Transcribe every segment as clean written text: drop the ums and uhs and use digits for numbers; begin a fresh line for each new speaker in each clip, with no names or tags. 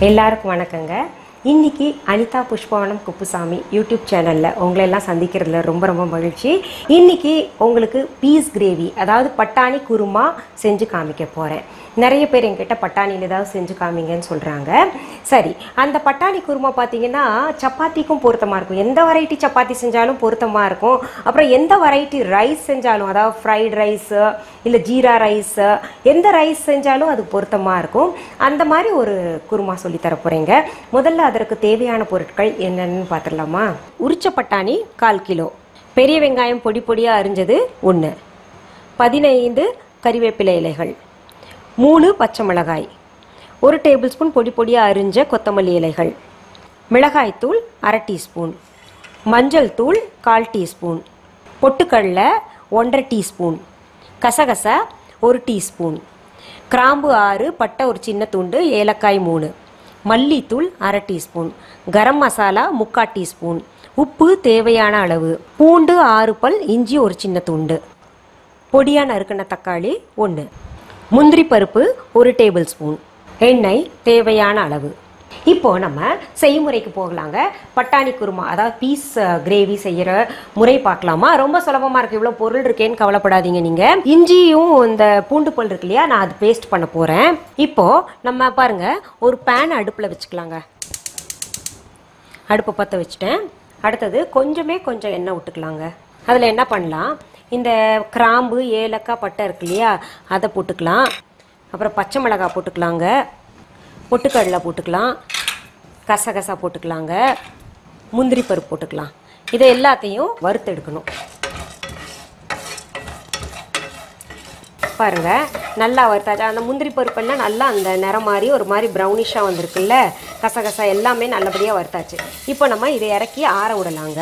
எல்லாருக்கும் வணக்கங்க. இன்னைக்கு அனிதா புஷ்பாவனம் யூடியூப் சேனலில் உங்களெல்லாம் சந்திக்கிறதுல ரொம்ப ரொம்ப மகிழ்ச்சி. இன்னைக்கு உங்களுக்கு பீஸ் கிரேவி, அதாவது பட்டாணி குருமா செஞ்சு காமிக்க போகிறேன். நிறைய பேர் என்கிட்ட பட்டாணியில் ஏதாவது செஞ்சு காமிங்கன்னு சொல்கிறாங்க. சரி, அந்த பட்டாணி குருமா பார்த்தீங்கன்னா சப்பாத்திக்கும் பொருத்தமாக இருக்கும். எந்த வெரைட்டி சப்பாத்தி செஞ்சாலும் பொருத்தமாக இருக்கும். அப்புறம் எந்த வெரைட்டி ரைஸ் செஞ்சாலும், அதாவது ஃப்ரைட் ரைஸு இல்லை ஜீரா ரைஸு, எந்த ரைஸ் செஞ்சாலும் அது பொருத்தமாக இருக்கும். அந்த மாதிரி ஒரு குருமா சொல்லித்தர போகிறேங்க. முதல்ல அதற்கு தேவையான பொருட்கள் என்னென்னு பார்த்துடலாமா? உரிச்ச பட்டாணி 1/4 கிலோ, பெரிய வெங்காயம் பொடி பொடியாக அரிஞ்சது 1, 15 கறிவேப்பிலை இலைகள், 3 பச்சை மிளகாய், 1 டேபிள் ஸ்பூன் பொடி பொடியாக அரிஞ்ச கொத்தமல்லி இலைகள், மிளகாய்த்தூள் 1/2 டீஸ்பூன், மஞ்சள் தூள் 1/4 டீஸ்பூன், பொட்டுக்கடலை 1/2 டீஸ்பூன், கசகசா 1 டீஸ்பூன், கிராம்பு 6, பட்டை ஒரு சின்ன துண்டு, ஏலக்காய் 3, மல்லித்தூள் 1/2 டீஸ்பூன், கரம் மசாலா 3/4 டீஸ்பூன், உப்பு தேவையான அளவு, பூண்டு 6 பல், இஞ்சி ஒரு சின்ன துண்டு, பொடியாக நறுக்கின தக்காளி 1, முந்திரி பருப்பு 1 டேபிள் ஸ்பூன், எண்ணெய் தேவையான அளவு. இப்போது நம்ம செய்முறைக்கு போகலாங்க. பட்டாணி குருமா, அதாவது பீஸ் கிரேவி செய்கிற முறை பார்க்கலாமா? ரொம்ப சுலபமாக இருக்குது. இவ்வளோ பொருள் இருக்கேன்னு கவலைப்படாதீங்க. நீங்கள் இஞ்சியும் இந்த பூண்டு பல் இருக்கு இல்லையா, நான் அது பேஸ்ட் பண்ண போகிறேன். இப்போது நம்ம பாருங்கள், ஒரு பேன் அடுப்பில் வச்சுக்கலாங்க. அடுப்பை பற்ற வச்சுட்டேன். அடுத்தது கொஞ்சம் எண்ணெய் விட்டுக்கலாங்க. அதில் என்ன பண்ணலாம், இந்த கிராம்பு ஏலக்காய் பட்டை இருக்கு இல்லையா, அதை போட்டுக்கலாம். அப்புறம் பச்சை மிளகாய் போட்டுக்கலாங்க, பொட்டுக்கடலை போட்டுக்கலாம், கசகசா போட்டுக்கலாங்க, முந்திரி பருப்பு போட்டுக்கலாம். இதை எல்லாத்தையும் வறுத்தெடுக்கணும். பாருங்கள், நல்லா வறுத்தாச்சு. அந்த முந்திரி பருப்பெல்லாம் நல்லா அந்த நிறம் மாதிரி ஒரு மாதிரி ப்ரௌனிஷாக வந்திருக்குல்ல. கசகசா எல்லாமே நல்லபடியாக வறுத்தாச்சு. இப்போ நம்ம இதை இறக்கி ஆற விடலாங்க.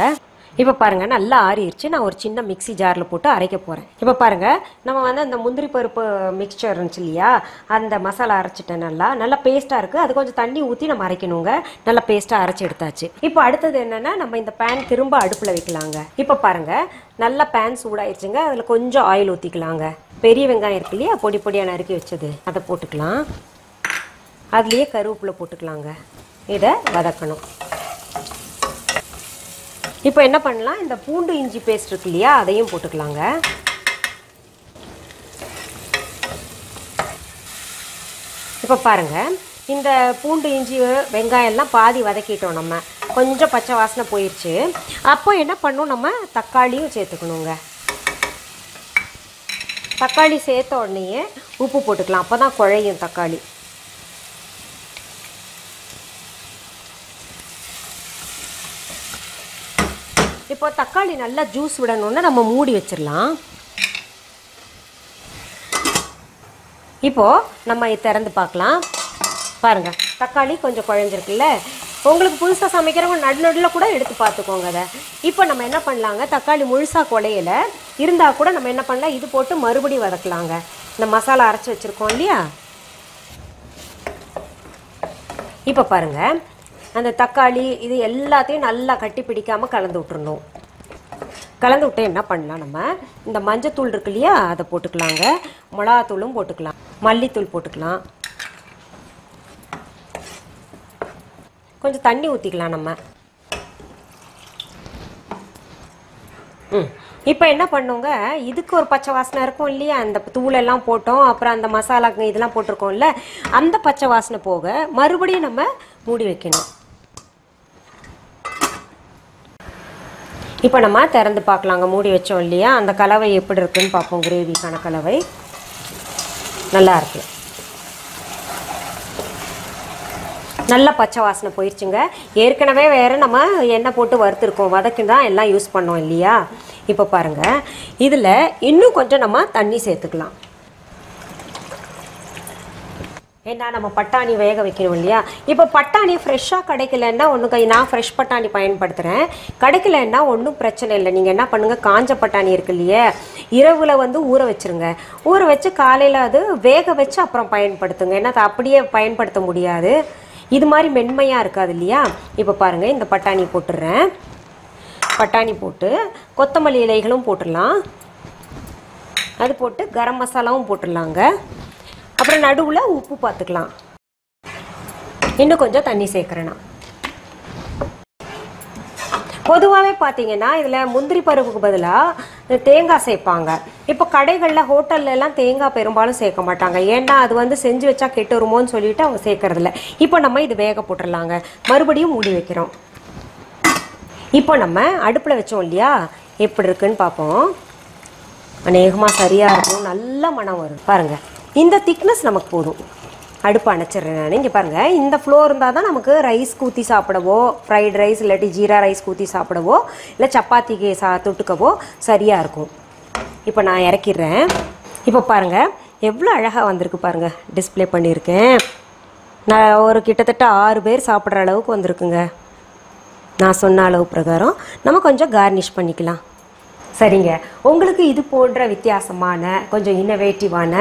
இப்போ பாருங்கள், நல்லா ஆறிடுச்சு. நான் ஒரு சின்ன மிக்சி ஜாரில் போட்டு அரைக்க போகிறேன். இப்போ பாருங்கள், நம்ம அந்த முந்திரி பருப்பு மிக்சர் இருந்துச்சு இல்லையா, அந்த மசாலா அரைச்சிட்டேன். நல்லா பேஸ்ட்டாக இருக்குது. அது கொஞ்சம் தண்ணி ஊற்றி நம்ம அரைக்கணுங்க. நல்லா பேஸ்ட்டாக அரைச்சி எடுத்தாச்சு. இப்போ அடுத்தது என்னென்னா, நம்ம இந்த பேன் திரும்ப அடுப்பில் வைக்கலாங்க. இப்போ பாருங்கள், நல்லா பேன் சூடாயிடுச்சுங்க. அதில் கொஞ்சம் ஆயில் ஊற்றிக்கலாங்க. பெரிய வெங்காயம் இருக்கு இல்லையா, பொடி பொடியாக நறுக்கி வச்சது, அதை போட்டுக்கலாம். அதுலேயே கருவேப்பிலை போட்டுக்கலாங்க. இதை வதக்கணும். இப்போ என்ன பண்ணலாம், இந்த பூண்டு இஞ்சி பேஸ்ட் இருக்கு இல்லையா, அதையும் போட்டுக்கலாங்க. இப்போ பாருங்கள், இந்த பூண்டு இஞ்சி வெங்காயம் எல்லாம் பாதி வதக்கிட்டோம். நம்ம கொஞ்சம் பச்சை வாசனை போயிடுச்சு. அப்போ என்ன பண்ணணும், நம்ம தக்காளியும் சேர்த்துக்கணுங்க. தக்காளி சேர்த்த உடனேயே உப்பு போட்டுக்கலாம். அப்போ தான் குழையும் தக்காளி. இப்போ தக்காளி நல்லா ஜூஸ் விடணுன்னா நம்ம மூடி வச்சிடலாம். இப்போது நம்ம திறந்து பார்க்கலாம். பாருங்கள், தக்காளி கொஞ்சம் குழஞ்சிருக்குல்ல. உங்களுக்கு புதுசாக சமைக்கிறவங்க நடுநடுவில் கூட எடுத்து பார்த்துக்கோங்க அதை. இப்போ நம்ம என்ன பண்ணலாங்க, தக்காளி முழுசாக குழையில இருந்தால் கூட நம்ம என்ன பண்ணலாம், இது போட்டு மறுபடியும் வதக்கலாங்க. இந்த மசாலா அரைச்சி வச்சுருக்கோம் இல்லையா. இப்போ பாருங்கள், அந்த தக்காளி இது எல்லாத்தையும் நல்லா கட்டி பிடிக்காமல் கலந்து விட்டுறணும். கலந்து விட்டு என்ன பண்ணலாம், நம்ம இந்த மஞ்சத்தூள் இருக்கு இல்லையா, அதை போட்டுக்கலாங்க. மிளகாத்தூளும் போட்டுக்கலாம், மல்லித்தூள் போட்டுக்கலாம். கொஞ்சம் தண்ணி ஊற்றிக்கலாம் நம்ம. இப்போ என்ன பண்ணுங்க, இதுக்கு ஒரு பச்சை வாசனை இருக்கும் இல்லையா, அந்த தூளெல்லாம் போட்டோம், அப்புறம் அந்த மசாலா இதெல்லாம் போட்டிருக்கோம்ல, அந்த பச்சை வாசனை போக மறுபடியும் நம்ம மூடி வைக்கணும். இப்போ நம்ம திறந்து பார்க்கலாங்க. மூடி வச்சோம் இல்லையா, அந்த கலவை எப்படி இருக்குன்னு பார்ப்போம். கிரேவிக்கான கலவை நல்லா இருக்கு. நல்லா பச்சை வாசனை போயிடுச்சுங்க. ஏற்கனவே வேறு நம்ம எண்ணெய் போட்டு வறுத்துருக்கோம், வதக்கி தான் எல்லாம் யூஸ் பண்ணோம் இல்லையா. இப்போ பாருங்கள், இதில் இன்னும் கொஞ்சம் நம்ம தண்ணி சேர்த்துக்கலாம். ஏன்னா நம்ம பட்டாணி வேக வைக்கணும் இல்லையா. இப்போ பட்டாணி ஃப்ரெஷ்ஷாக கிடைக்கலன்னா நான் ஃப்ரெஷ் பட்டாணி பயன்படுத்துகிறேன். கிடைக்கலன்னா ஒன்றும் பிரச்சனை இல்லை. நீங்கள் என்ன பண்ணுங்கள், காஞ்ச பட்டாணி இருக்கு இல்லையா, இரவில் ஊற வச்சுருங்க. ஊற வச்சு காலையில் அது வேக வச்சு அப்புறம் பயன்படுத்துங்க. ஏன்னா அதை அப்படியே பயன்படுத்த முடியாது, இது மாதிரி மென்மையாக இருக்காது இல்லையா. இப்போ பாருங்கள், இந்த பட்டாணி போட்டுடுறேன். பட்டாணி போட்டு கொத்தமல்லி இலைகளும் போட்டுடலாம். அது போட்டு கரம் மசாலாவும் போட்டுடலாங்க. அப்புறம் நடுவில் உப்பு பார்த்துக்கலாம். இன்னும் கொஞ்சம் தண்ணி சேர்க்குறேன். பொதுவாகவே பார்த்தீங்கன்னா இதில் முந்திரி பருப்புக்கு பதிலாக தேங்காய் சேர்ப்பாங்க. இப்போ கடைகளில் ஹோட்டல்லலாம் தேங்காய் பெரும்பாலும் சேர்க்க மாட்டாங்க. ஏன்னா அது வந்து செஞ்சு வச்சா கெட்டு வருமோன்னு சொல்லிட்டு அவங்க சேர்க்கறதில்ல. இப்போ நம்ம இது வேக போட்டுடலாங்க. மறுபடியும் மூடி வைக்கிறோம். இப்போ நம்ம அடுப்பில் வச்சோம் இல்லையா, எப்படி இருக்குன்னு பார்ப்போம். அநேகமாக சரியாக இருக்கும். நல்ல மனம் வரும் பாருங்கள். இந்த திக்னஸ் நமக்கு போதும். அடுப்பு அணைச்சிட்றேன் நான். இங்கே பாருங்கள், இந்த ஃப்ளோ இருந்தால் தான் நமக்கு ரைஸ் ஊற்றி சாப்பிடவோ, ஃப்ரைட் ரைஸ் இல்லாட்டி ஜீரா ரைஸ் ஊற்றி சாப்பிடவோ, இல்லை சப்பாத்திக்கு தொட்டுக்கவோ சரியாக இருக்கும். இப்போ நான் இறக்கிடுறேன். இப்போ பாருங்கள் எவ்வளோ அழகாக வந்திருக்கு பாருங்கள். டிஸ்பிளே பண்ணியிருக்கேன். நான் ஒரு கிட்டத்தட்ட 6 பேர் சாப்பிட்ற அளவுக்கு வந்திருக்குங்க. நான் சொன்ன அளவு பிரகாரம் நம்ம கொஞ்சம் கார்னிஷ் பண்ணிக்கலாம். சரிங்க, உங்களுக்கு இது போன்ற வித்தியாசமான கொஞ்சம் இன்னோவேட்டிவான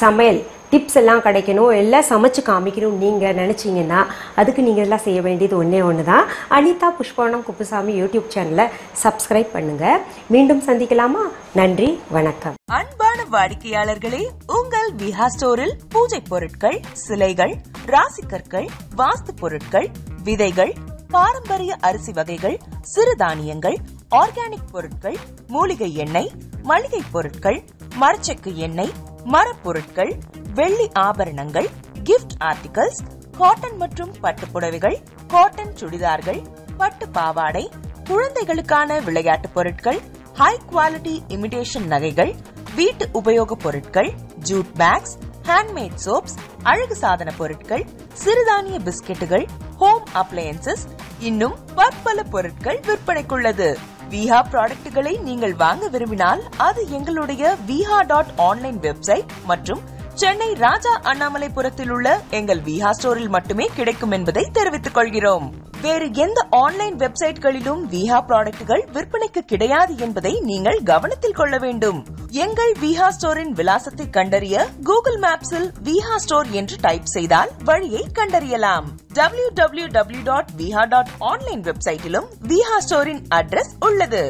சமையல் டிப்ஸ் எல்லாம் கிடைக்கணும், எல்லாம் சமைச்சு காமிக்கணும் நீங்கள் நினச்சிங்கன்னா அதுக்கு நீங்கள் எல்லாம் செய்ய வேண்டியது ஒன்று தான். அனிதா புஷ்பவனம் குப்புசாமி யூடியூப் சேனலை சப்ஸ்கிரைப் பண்ணுங்கள். மீண்டும் சந்திக்கலாமா? நன்றி, வணக்கம்.
அன்பான வாடிக்கையாளர்களே, உங்கள் விஹா ஸ்டோரில் பூஜை பொருட்கள், சிலைகள், ராசிக்கற்கள், வாஸ்து பொருட்கள், விதைகள், பாரம்பரிய அரிசி வகைகள், சிறுதானியங்கள், ஆர்கானிக் பொருட்கள், மூலிகை எண்ணெய், மளிகை பொருட்கள், மரச்செக்கு எண்ணெய், மரப்பொருட்கள், வெள்ளி ஆபரணங்கள், கிஃப்ட் ஆர்டிகல்ஸ், காட்டன் மற்றும் பட்டு புடவைகள், காட்டன் சுடிதார்கள், பட்டு பாவாடை, குழந்தைகளுக்கான விளையாட்டு பொருட்கள், ஹை குவாலிட்டி இமிடேஷன் நகைகள், வீட்டு உபயோக பொருட்கள், ஜூட் பேக்ஸ், ஹேண்ட்மேட் சோப்ஸ், அழகு சாதன பொருட்கள், சிறுதானிய பிஸ்கெட்டுகள், ஹோம் அப்ளையன்சஸ், இன்னும் பற்பல பொருட்கள் விற்பனைக்குள்ளது. விஹா ப்ராடக்ட்களை நீங்கள் வாங்க விரும்பினால் அது எங்களுடைய viha.online வெப்சைட் மற்றும் சென்னை ராஜா அண்ணாமலைபுரத்தில் உள்ள எங்கள் விஹா ஸ்டோரில் மட்டுமே கிடைக்கும் என்பதை தெரிவித்துக் கொள்கிறோம். வேறு எந்த ஆன்லைன் வெப்சைட்களிலும் விஹா ப்ராடக்ட்கள் விற்பனைக்கு கிடையாது என்பதை நீங்கள் கவனத்தில் கொள்ள வேண்டும். எங்கள் விஹா ஸ்டோரின் விலாசத்தை கண்டறிய கூகுள் மேப்ஸில் விஹா ஸ்டோர் என்று டைப் செய்தால் வழியை கண்டறியலாம். www.viha.online வெப்சைட்டிலும் விஹா ஸ்டோரின் அட்ரஸ் உள்ளது.